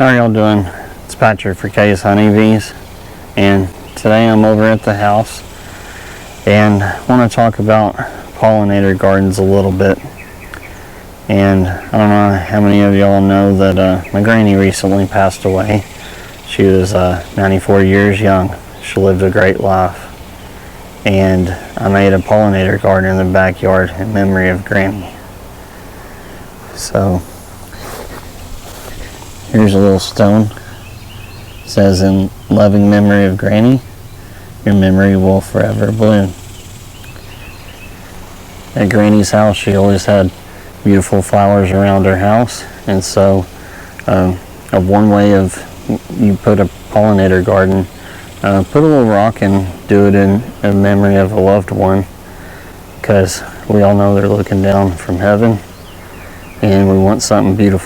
How are y'all doing? It's Patrick for K's Honeybees, and today I'm over at the house and I want to talk about pollinator gardens a little bit. And I don't know how many of y'all know that my granny recently passed away. She was 94 years young. She lived a great life, and I made a pollinator garden in the backyard in memory of Granny. So here's a little stone. It says, "In loving memory of Granny, your memory will forever bloom." At Granny's house, she always had beautiful flowers around her house, and so one way of you put a pollinator garden, put a little rock and do it in memory of a loved one, because we all know they're looking down from heaven, and we want something beautiful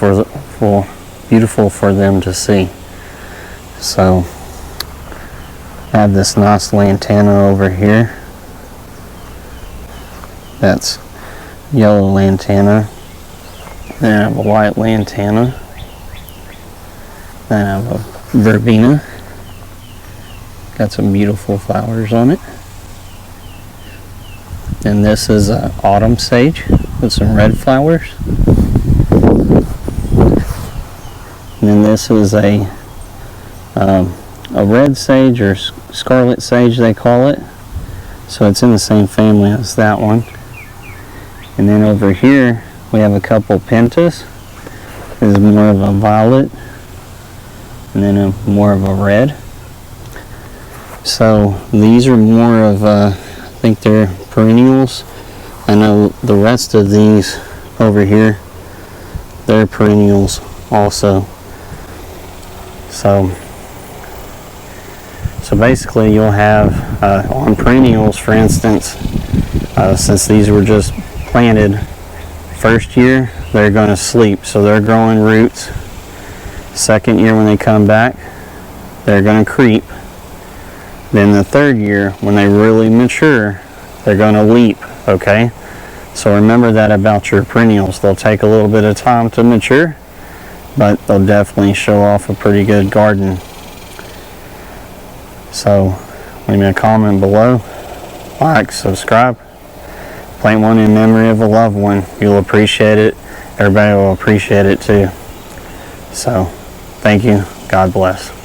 for them to see. So I have this nice lantana over here. That's yellow lantana. Then I have a white lantana. Then I have a verbena. Got some beautiful flowers on it. And this is autumn sage with some red flowers. And then this is a red sage, or scarlet sage they call it. So it's in the same family as that one. And then over here we have a couple pentas. This is more of a violet, and then more of a red. So these are more of I think they're perennials. I know the rest of these over here, they're perennials also. So basically you'll have on perennials, for instance, since these were just planted first year, they're going to sleep, so they're growing roots. Second year, when they come back, they're going to creep. Then the third year, when they really mature, they're going to leap. Okay, so remember that about your perennials. They'll take a little bit of time to mature, but they'll definitely show off a pretty good garden. So leave me a comment below, like, subscribe, plant one in memory of a loved one. You'll appreciate it. Everybody will appreciate it too. So thank you. God bless.